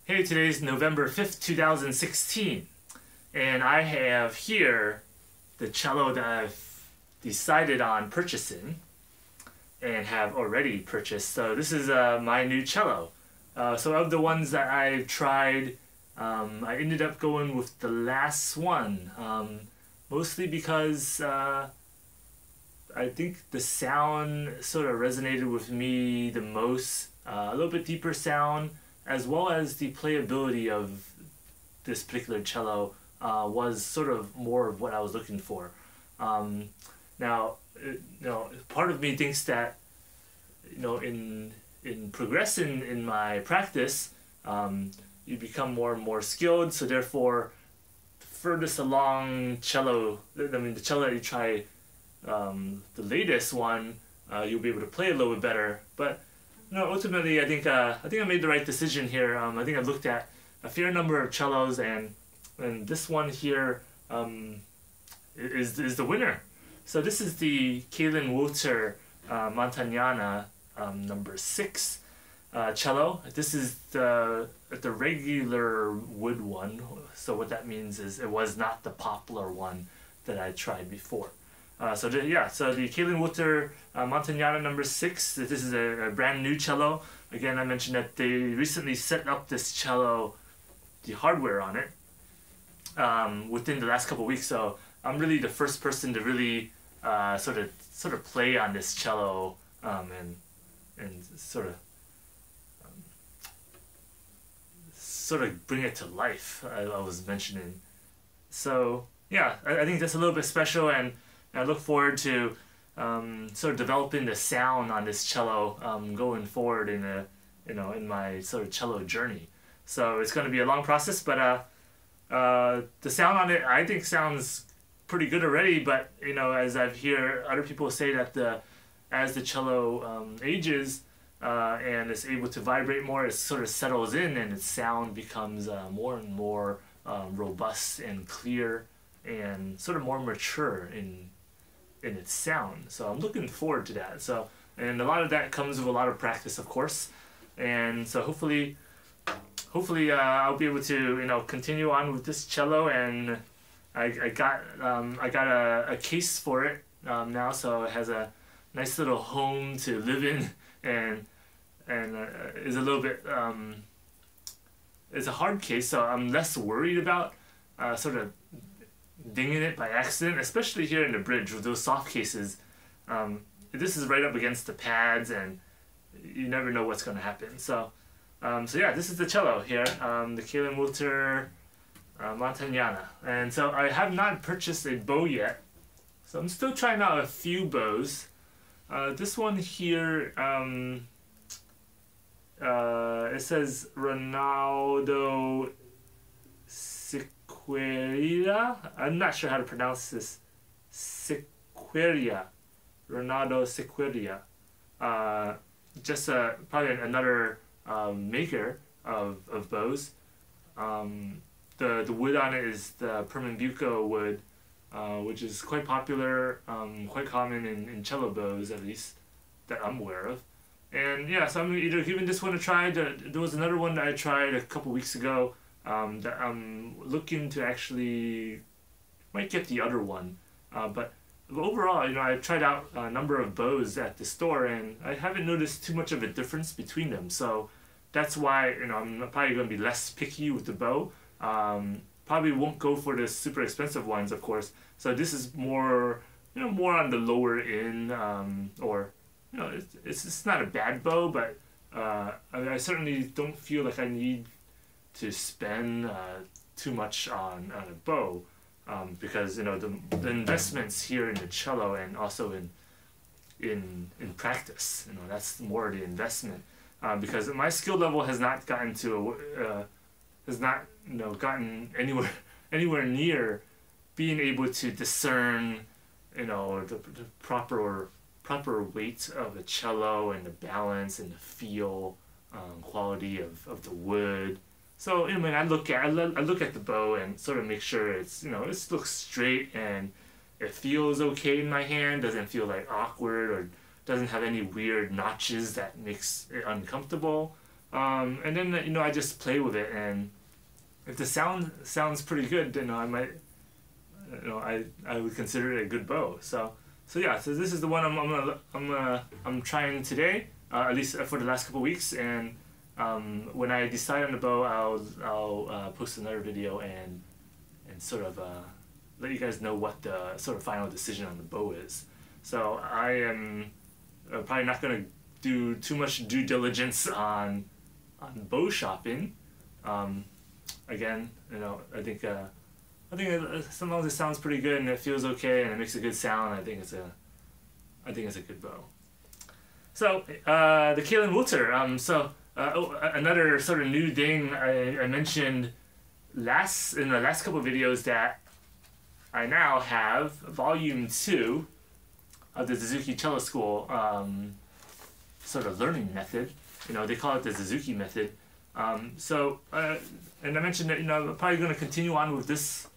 Hey, today's November 5th, 2016, and I have here the cello that I've decided on purchasing and have already purchased. So this is my new cello. So of the ones that I've tried, I ended up going with the last one, mostly because I think the sound sort of resonated with me the most, a little bit deeper sound, as well as the playability of this particular cello was sort of more of what I was looking for. Now, part of me thinks that, in progressing in my practice, you become more and more skilled. So therefore, the furthest along cello, the cello that you try, the latest one, you'll be able to play a little bit better. But ultimately, I think I made the right decision here. I think I've looked at a fair number of cellos, and this one here is the winner. So this is the Calin Wultur Montagnana number 6 cello. This is the regular wood one. So what that means is it was not the poplar one that I tried before. So the Calin Wultur Montagnana number 6. This is a brand new cello. Again, I mentioned that they recently set up this cello, the hardware on it, within the last couple of weeks. So I'm really the first person to really sort of play on this cello and sort of bring it to life. I was mentioning. So yeah, I think that's a little bit special, and I look forward to sort of developing the sound on this cello going forward in my sort of cello journey. So it's going to be a long process, but the sound on it I think sounds pretty good already. But as I've heard other people say that as the cello ages and is able to vibrate more, it sort of settles in and its sound becomes more and more robust and clear and sort of more mature in its sound. So I'm looking forward to that. So, and a lot of that comes with a lot of practice, of course. And so hopefully I'll be able to continue on with this cello. And I got a case for it now, so it has a nice little home to live in, and is a little bit it's a hard case, so I'm less worried about sort of dinging it by accident, especially here in the bridge with those soft cases. This is right up against the pads, and you never know what's going to happen. So yeah, this is the cello here, the Calin Wultur Montagnana. And so I have not purchased a bow yet, so I'm still trying out a few bows. This one here, it says Ronaldo Sequeira. I'm not sure how to pronounce this. Sequeira. Ronaldo Sequeira. Just probably another maker of bows. The wood on it is the Pernambuco wood, which is quite popular, quite common in cello bows, at least that I'm aware of. And yeah, so I'm either giving this one a try. There was another one that I tried a couple weeks ago that I'm looking to actually might get the other one. But overall, I tried out a number of bows at the store, and I haven't noticed too much of a difference between them. So that's why I'm probably going to be less picky with the bow. Probably won't go for the super expensive ones, of course. So this is more, more on the lower end, or it's not a bad bow, but I certainly don't feel like I need to spend too much on a bow, because the investments here in the cello and also in practice, that's more the investment, because my skill level has not gotten gotten anywhere near being able to discern the proper weight of a cello and the balance and the feel, quality of the wood. So I look at the bow and sort of make sure it's it looks straight and it feels okay in my hand, doesn't feel like awkward or doesn't have any weird notches that makes it uncomfortable. And then I just play with it, and if the sound sounds pretty good, then I might I would consider it a good bow. So yeah, so this is the one I'm trying today, at least for the last couple weeks, and when I decide on the bow, I'll post another video and sort of let you guys know what the sort of final decision on the bow is. So I am probably not going to do too much due diligence on bow shopping. Again, I think as long as it sounds pretty good and it feels okay and it makes a good sound, I think it's a good bow. So the Calin Wultur. Another sort of new thing I mentioned in the last couple of videos, that I now have Volume 2 of the Zuki Cello School sort of learning method. They call it the Zuki Method. And I mentioned that I'm probably going to continue on with this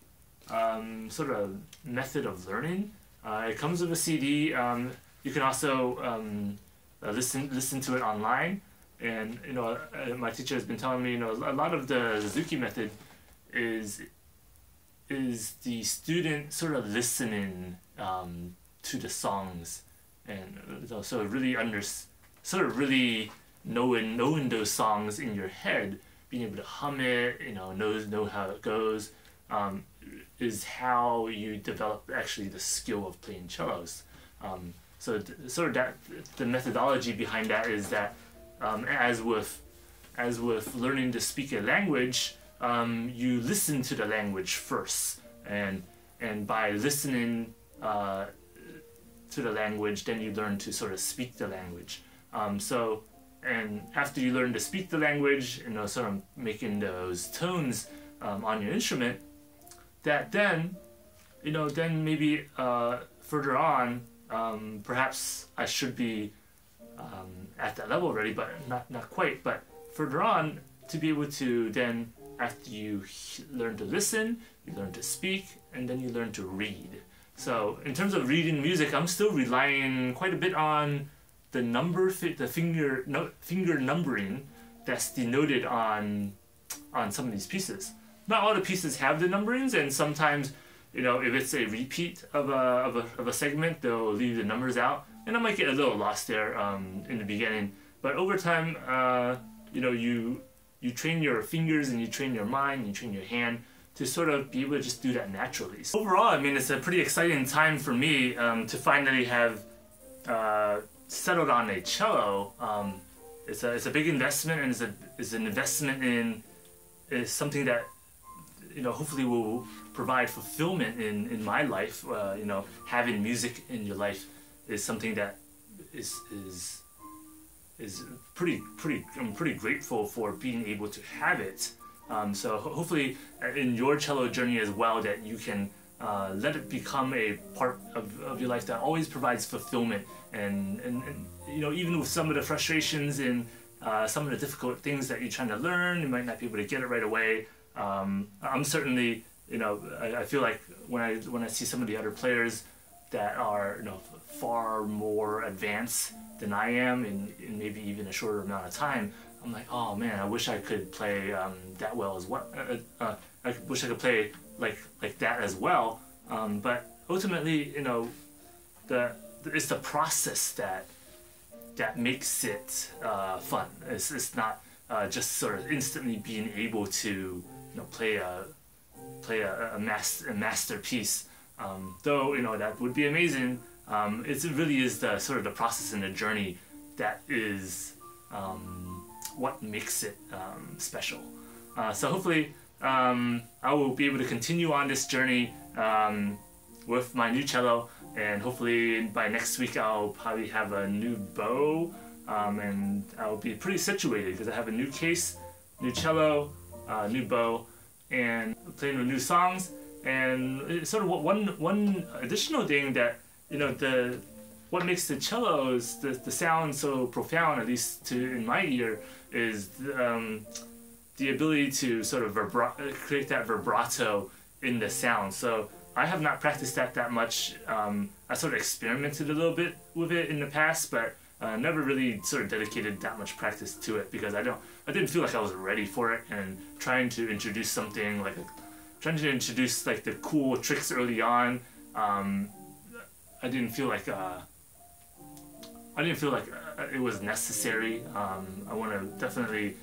sort of method of learning. It comes with a CD. You can also listen to it online. And my teacher has been telling me a lot of the Zuki Method is the student sort of listening to the songs, and so really really knowing those songs in your head, being able to hum it, know how it goes, is how you develop actually the skill of playing cellos. So sort of that the methodology behind that is that as with learning to speak a language, you listen to the language first, and by listening to the language, then you learn to sort of speak the language. And after you learn to speak the language, sort of making those tones on your instrument, that then maybe further on, perhaps I should be at that level already, but not quite. But further on, to be able to then, after you learn to listen, you learn to speak, and then you learn to read. So in terms of reading music, I'm still relying quite a bit on the finger numbering that's denoted on some of these pieces. Not all the pieces have the numberings, and sometimes if it's a repeat of a segment, they'll leave the numbers out, and I might get a little lost there in the beginning. But over time, you train your fingers, and you train your mind, and you train your hand to sort of be able to just do that naturally. So overall, I mean, it's a pretty exciting time for me to finally have settled on a cello. It's a big investment, and it's an investment in something that hopefully will provide fulfillment in my life. Having music in your life is something that is pretty. I'm pretty grateful for being able to have it. So hopefully in your cello journey as well, that you can let it become a part of your life that always provides fulfillment, and even with some of the frustrations and some of the difficult things that you're trying to learn, you might not be able to get it right away. I'm certainly, I feel like when I see some of the other players that are far more advanced than I am in maybe even a shorter amount of time, I'm like, oh man, I wish I could play that well as well. I wish I could play like that as well. But ultimately, it's the process that makes it fun. It's not just sort of instantly being able to play a masterpiece. Though that would be amazing. It really is the sort of the process and the journey that is what makes it special. So hopefully I will be able to continue on this journey with my new cello, and hopefully by next week I'll probably have a new bow, and I'll be pretty situated because I have a new case, new cello, new bow, and playing with new songs. And it's sort of one additional thing that what makes the cellos the sound so profound, at least in my ear, is the ability to sort of create that vibrato in the sound. So I have not practiced that much. I sort of experimented a little bit with it in the past, but never really sort of dedicated that much practice to it because I didn't feel like I was ready for it, and trying to introduce something like the cool tricks early on. I didn't feel like it was necessary. I want to definitely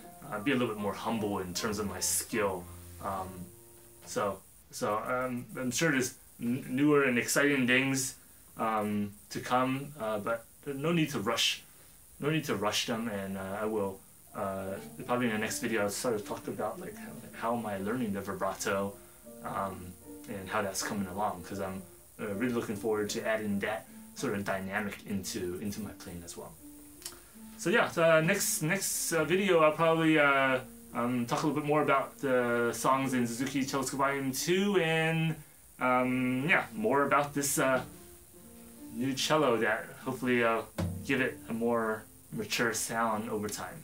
be a little bit more humble in terms of my skill. So I'm sure there's newer and exciting things to come, but no need to rush. No need to rush them, and I will probably in the next video I'll sort of talk about like how am I learning the vibrato, and how that's coming along, because I'm really looking forward to adding that sort of dynamic into my playing as well. So yeah, next video I'll probably talk a little bit more about the songs in Zuki Cello Volume 2, and yeah, more about this new cello that hopefully give it a more mature sound over time.